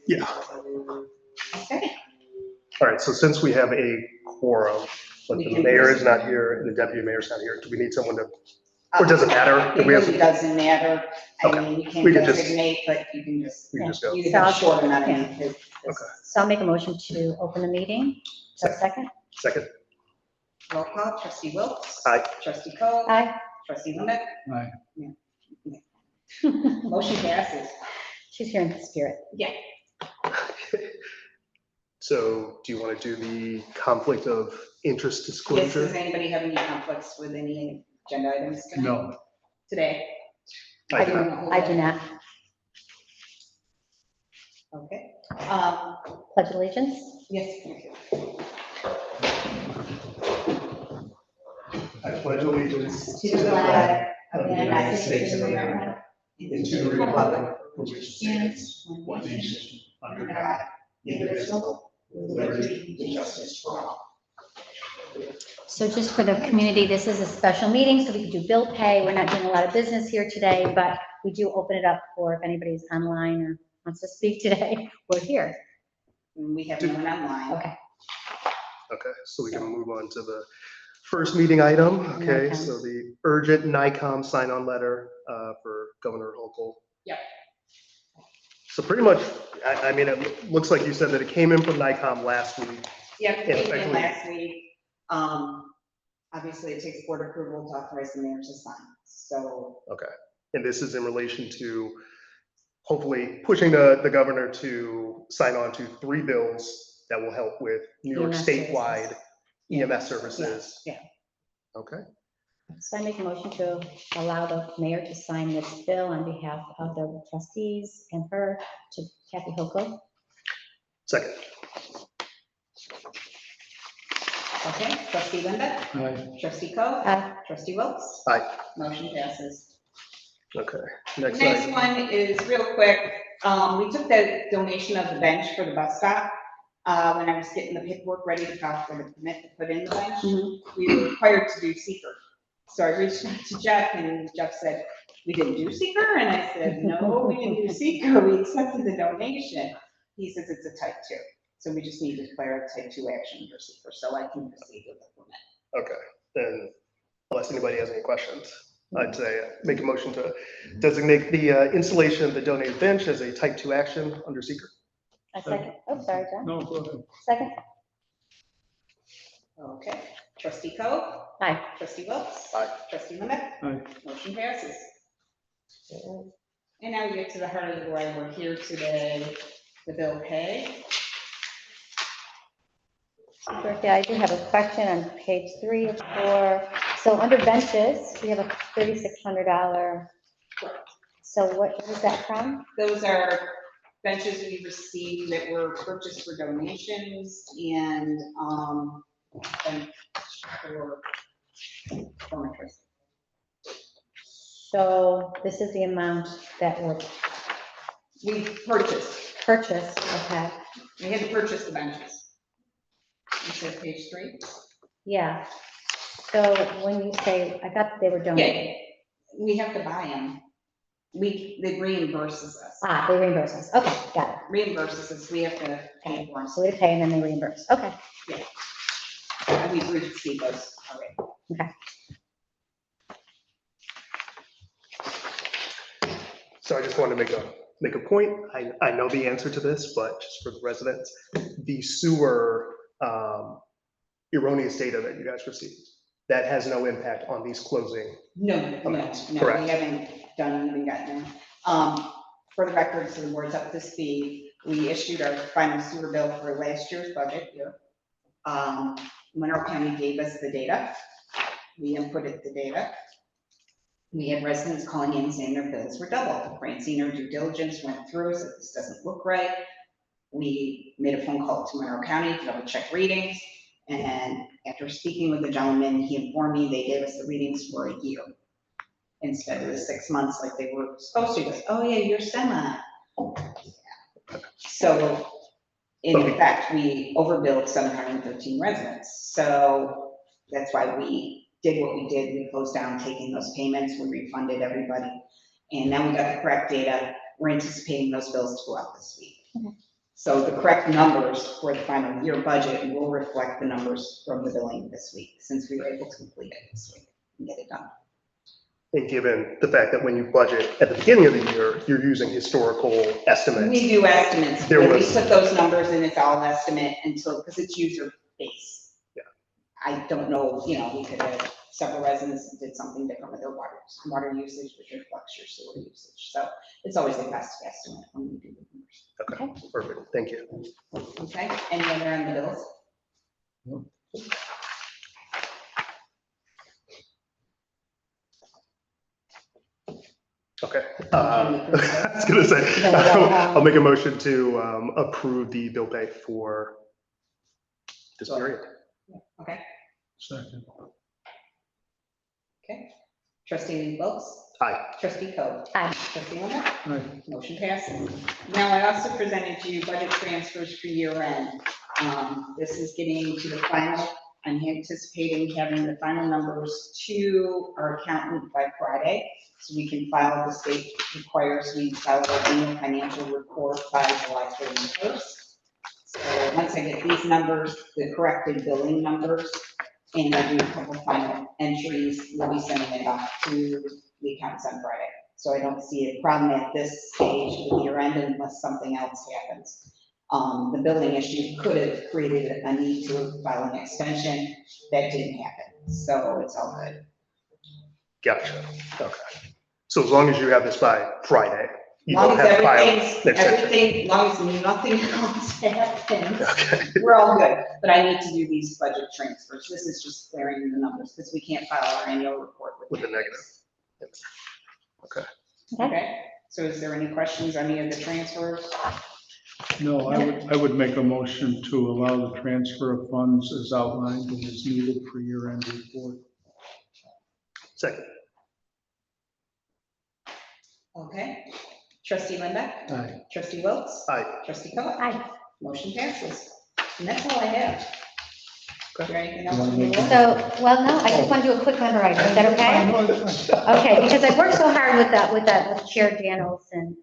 Yeah. All right, so since we have a quorum, but the mayor is not here and the deputy mayor's not here, do we need someone to, or does it matter? It really doesn't matter. Okay. I mean, you We can't can just- designate, but you can just, We can just go. you can have a short amount of Yeah. name. Okay. So I'll make a motion to open the meeting. So second? Second? Roll call, trustee Wilkes. Aye. Trustee Coe. Aye. Trustee Limit. Aye. Motion passes. She's here in the spirit. Yeah. So do you want to do the conflict of interest Yes, disclosure? does anybody have any conflicts with any agenda items tonight? No. Today? I do not. I do not. Okay. Pledge allegiance. Yes, thank you. I pledge allegiance To the flag of the United States of America and to the republic for which it stands, one nation, under God, indivisible, with liberty and justice for all. So just for the community, this is a special meeting, so we can do bill pay. We're not doing a lot of business here today, but we do open it up for if anybody's online or wants to speak today, we're here. We have no one online. Okay. Okay, so we can move on to the first meeting item. Okay, NICOM. so the urgent NICOM sign-on letter for Governor Hochul. Yep. So pretty much, I mean, it looks like you said that it came in from NICOM last week. Yep, it came in Effectively- last week. Obviously, it takes board approval to authorize the mayor to sign, so. Okay, and this is in relation to hopefully pushing the governor to sign on to 3 bills that will help with New York EMS statewide services. EMS services. Yeah. Okay, So I make a motion to allow the mayor to sign this bill on behalf of the trustees and her to Kathy Hochul. second. Okay, trustee Linda, Aye. trustee Coe, Aye. trustee Wilkes. Aye. Motion passes. Okay, next Next item. one is real quick. We took the donation of the bench for the bus stop. When I was getting the paperwork ready to file for the permit to put in the bench, we were required to do seeker. So I reached out to Jeff and Jeff said, we didn't do seeker? And I said, no, we didn't do seker. We accepted the donation. He says it's a type 2. So we just need to declare a type 2 action for seeker, so I can proceed with the permit. Okay, then unless anybody has any questions, I'd say make a motion to designate the installation of the donated bench as a type 2 action under seeker. I second. Oh, sorry, John. No, go ahead. Second. Okay, trustee Coe, Aye. trustee Wilkes. Aye. Trustee Limit. Aye. Motion passes. And now we get to the heart of why we're here today, the bill pay. Dorothy, I do have a question on page 3 of 4. So under benches, we have a $3,600. So what is that from? Those are benches we received that were purchased for donations and for dormitories. So this is the amount that were We purchased, purchased, okay? we had to purchase the benches. You said page 3? Yeah. So when you say, I thought they were donated. We have to buy them. They reimburses us. Ah, they reimburse us. Okay, got Reimburses us, we have to pay for it. them. So we pay and then they reimburse. Okay. And we've received those already. So I just wanted to make a point. I know the answer to this, but just for the residents, the sewer erroneous data that you guys received, that has no impact on these closing. No, Amounts, we correct. haven't even gotten them. For the record, so the board's up to speed, we issued our final sewer bill for last year's budget year. Monroe County gave us the data. We inputted the data. We had residents calling in saying their bills were double. Francine, our due diligence, went through, said this doesn't look right. We made a phone call to Monroe County to double check readings. And after speaking with the gentleman, he informed me they gave us the readings for a year instead of the 6 months like they were supposed to. He goes, oh yeah, you're semi. So in effect, we overbilled 713 residents. So that's why we did what we did. We closed down taking those payments, we refunded everybody. And now we got the correct data. We're anticipating those bills to go out this week. Okay. So the correct numbers for the final year budget will reflect the numbers from the billing this week, since we were able to complete it this week and get it done. And given the fact that when you budget at the beginning of the year, you're using historical estimates. We do estimates. There When we was- put those numbers in, it's all estimate until, because it's user base. Yeah. I don't know, you know, we could have several residents that did something different with their water usage, which reflects your sewer usage. So it's always the best estimate when we do the numbers. Okay, perfect. Thank you. Okay, any other on the bills? Okay. I was gonna say, I'll make a motion to approve the bill pay for this period. Okay, Second. okay. Trustee Wilkes? Aye. Trustee Coe? Aye. Trustee Lemon? Aye. Motion passes. Now, I also presented to you budget transfers for year end. This is getting to the final. I'm anticipating having the final numbers to our accountant by Friday, so we can file, the state requires we file our annual financial report by July 31st. So once I get these numbers, the corrected billing numbers, and I do a couple final entries, we'll be sending it off to the accountants on Friday. So I don't see a problem at this stage with year end unless something else happens. The building issue could have created a need to file an extension. That didn't happen, so it's all good. Gotcha. Okay. So as long as you have this by Friday, you Long don't as have to file everything's, an extension. everything, long as nothing else happens, Okay. we're all good. But I need to do these budget transfers. This is just clearing the numbers because we can't file our annual report With the negative. Okay. Okay, so is there any questions on any of the transfers? No, I would make a motion to allow the transfer of funds as outlined and as needed for year-end report. Second. Okay. Trustee Linda? Aye. Trustee Wilkes? Aye. Trustee Coe? Aye. Motion passes. And that's all I have. Is there anything else? You wanna on the make list? So, well, no, I just want to do a quick member item. Is that okay? Okay, because I've worked so hard with Chair Dan Olson,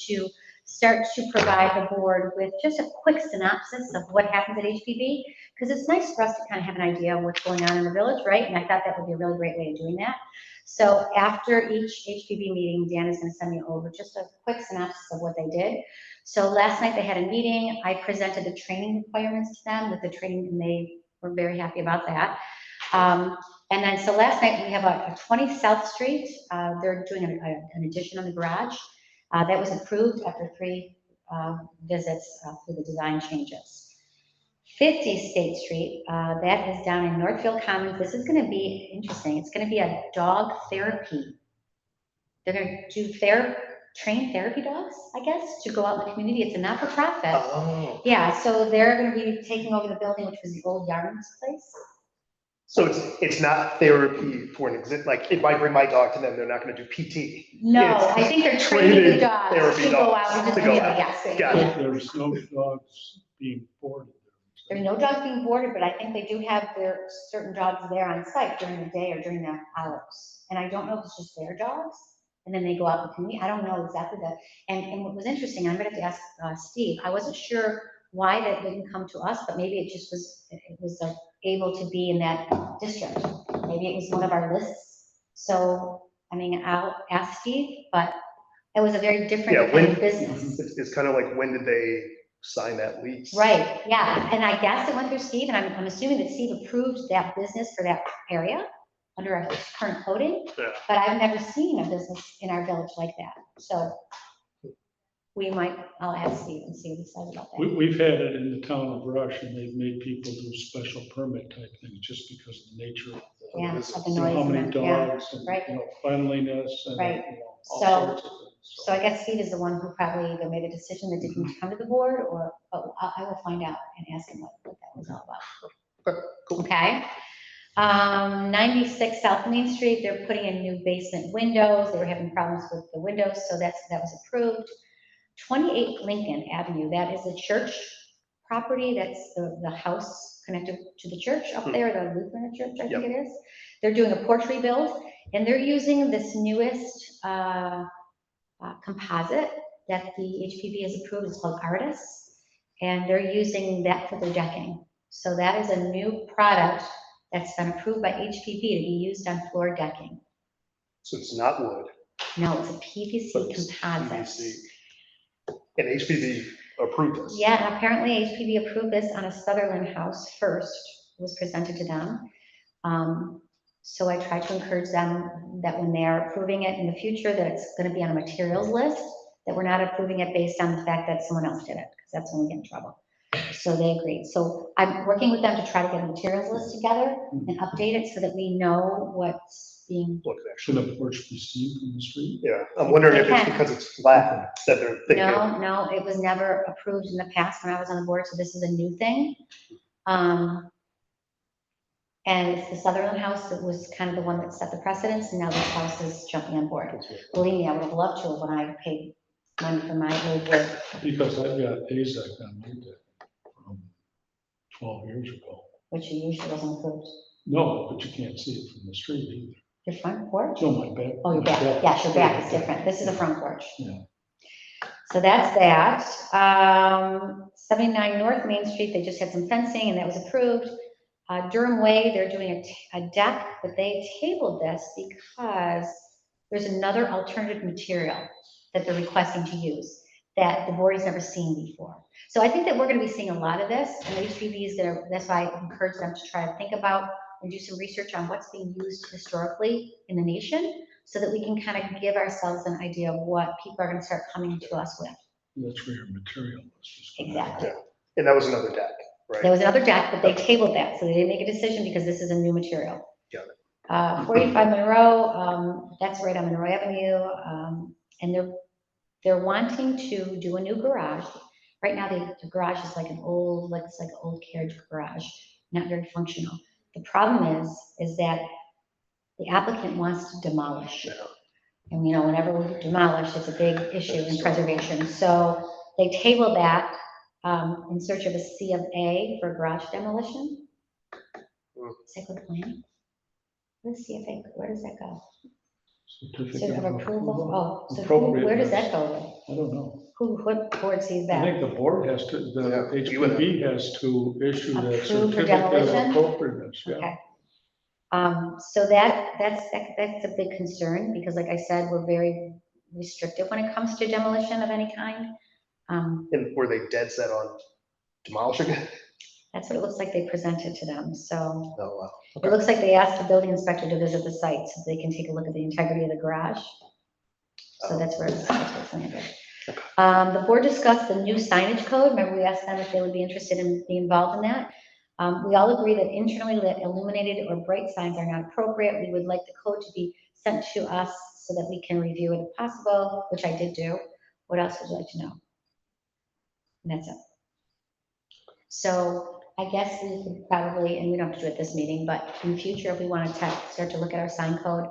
to start to provide the board with just a quick synopsis of what happens at HPB, because it's nice for us to kind of have an idea of what's going on in the village, right? And I thought that would be a really great way of doing that. So after each HPB meeting, Dan is going to send me over just a quick synopsis of what they did. So last night they had a meeting. I presented the training requirements to them with the training, and they were very happy about that. And then, so last night we have a 20 South Street. They're doing an addition on the garage. That was approved after 3 visits through the design changes. 50 State Street, that is down in Northfield Commons. This is going to be interesting. It's going to be a dog therapy. They're going to do train therapy dogs, I guess, to go out in the community. It's a not-for-profit. Oh. Yeah, so they're going to be taking over the building, which was the old Yarns place. So it's not therapy for an like if I bring my dog to them, they're not going to do PT. No, It's I think they're training the training dogs therapy to go dogs out in the to go community, out. yes. Got it. There's no dogs being boarded there. There's no dogs being boarded, but I think they do have their certain dogs there on site during the day or during the hours. And I don't know if it's just their dogs, and then they go out in the community. I don't know exactly that. And what was interesting, I'm gonna have to ask Steve, I wasn't sure why that didn't come to us, but maybe it just was, able to be in that district. Maybe it was one of our lists. So, I mean, I'll ask Steve, but it was a very different Yeah, kind of business. It's kind of like, when did they sign that lease? Right, yeah, and I guess it went through Steve, and I'm assuming that Steve approved that business for that area under our current coding, Yeah. but I've never seen a business in our village like that, so I'll ask Steve and see what he says about that. We've had it in the town of Rush, and they've made people do special permit type things just because of the nature of the. Yeah, business. of the You know, noise. how many and yeah. dogs and, right. cleanliness and, Right. all So- sorts of things. So I guess Steve is the one who probably either made a decision that didn't come to the board, or, but I will find out and ask him what that was all about. Okay, cool. Okay. 96 South Main Street, they're putting in new basement windows. They were having problems with the windows, so that was approved. 28 Lincoln Avenue, that is a church property. That's the house connected to the church up there, the Lutheran church, I think it is. They're doing a porch rebuild, and they're using this newest composite that the HPV has approved. It's called Artis, and they're using that for their decking. So that is a new product that's been approved by HPV to be used on floor decking. So it's not wood, No, it's a PVC but it's composite. PVC. And HPV approved this. Yeah, and apparently HPV approved this on a Sutherland house first, was presented to them. So I try to encourage them that when they're approving it in the future, that it's going to be on a materials list, that we're not approving it based on the fact that someone else did it, because that's when we get in trouble. So they agreed. So I'm working with them to try to get a materials list together and update it so that we know what's being. Look, Should actually, a porch be seen from the street? yeah, I'm wondering if They it's can. because it's flat that they're thinking. No, it was never approved in the past when I was on the board, so this is a new thing. And it's the Sutherland house that was kind of the one that set the precedence, and now this house is jumping on board. Believe me, I would have loved to when I paid money for my old wood. Because I've got AZAC on my deck from 12 years ago. Which usually wasn't approved. No, but you can't see it from the street either. Your front porch? No, my back. Oh, your back, yes, your back is different. This is a front porch. Yeah. So that's that. 79 North Main Street, they just had some fencing and that was approved. Durham Way, they're doing a deck, but they tabled this because there's another alternative material that they're requesting to use that the board has never seen before. So I think that we're going to be seeing a lot of this, and HPV is there. That's why I encourage them to try to think about and do some research on what's being used historically in the nation, so that we can kind of give ourselves an idea of what people are going to start coming to us with. That's where your material list is. Exactly. Yeah. And that was another deck, right? There was another deck, but they tabled that, so they didn't make a decision because this is a new material. Got it. 45 Monroe, that's right on Monroe Avenue, and they're wanting to do a new garage. Right now, the garage is like an old, it's like an old carriage garage, not very functional. The problem is that the applicant wants to demolish. And whenever we demolish, it's a big issue in preservation. So they tabled that in search of a C of A for garage demolition. Is that good plan? Let's see if where does that go? Certificate of approval. Oh, so where does that go? I don't know. What board sees I that? think the board has to, the HPV has to issue that Approve for certificate demolition? of appropriateness, yeah. Okay. So that's a big concern, because like I said, we're very restrictive when it comes to demolition of any kind. And were they dead set on demolishing it? That's what it looks like they presented to them, so. Oh, wow. It looks like they asked the building inspector to visit the site so they can take a look at the integrity of the garage. So that's where it's landed. The board discussed the new signage code. Remember, we asked them if they would be interested in being involved in that. We all agree that internally lit, illuminated, or bright signs are not appropriate. We would like the code to be sent to us so that we can review it if possible, which I did do. What else would you like to know? And that's it. So I guess we could probably, and we don't have to do it this meeting, but in the future, if we want to start to look at our sign code,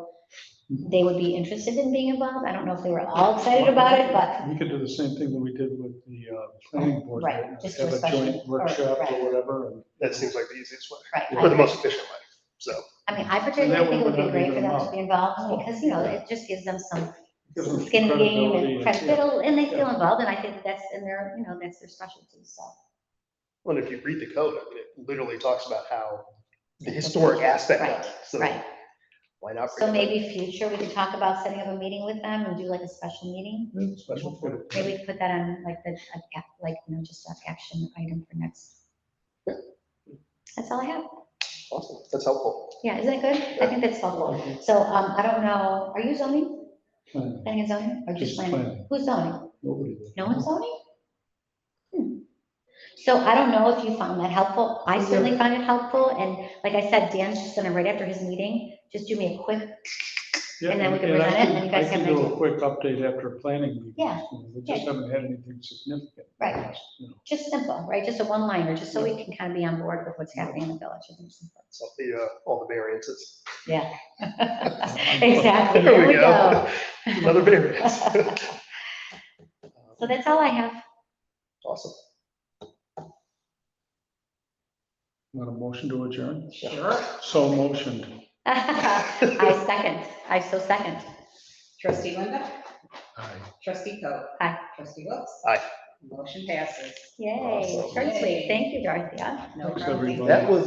they would be interested in being involved. I don't know if they were all excited about it, but. We could do the same thing that we did with the planning board. Right, just do Have a a special- joint workshop right. or whatever. And That seems like the easiest way, Right. or the most efficient way, so. I mean, I particularly think it would be great for them to be involved, because, it just gives them some gives them skin in the game credibility and and- credibility, and they feel involved, and I think that's in their, that's their specialty, so. Well, if you read the code, I mean, it literally talks about how the historic aspect of it, so Right. why not? So bring it up? maybe future, we could talk about setting up a meeting with them and do like a special meeting. Yeah, special for- Maybe we could put that on like just an action item for next. Yeah. That's all I have. Awesome, that's helpful. Yeah, isn't it good? I think that's helpful. So, I don't know, are you zoning, Planning. planning and zoning, or just Just planning? planning. Who's zoning? Nobody did. No one's zoning? So I don't know if you found that helpful. I certainly found it helpful, and like I said, Dan's just gonna, right after his meeting, just do me a quick, Yeah, And then we can I present it, and then you guys I have can an do idea. a quick update after planning meeting. Yeah, We just haven't had anything significant. Right. just simple, right? Just a one-liner, just so we can kind of be on board with what's happening in the village. I think it's important. So all the variances. Yeah. Exactly. There Here we we go. go. Another variance. So that's all I have. Awesome. Want a motion to adjourn? Sure. So motioned. I so second. Trustee Linda, Aye. trustee Coe. Aye. Trustee Wilkes. Aye. Motion passes. Yay, Awesome. short and sweet. Thank you, Dorothea. No Thanks, problem. everybody. That was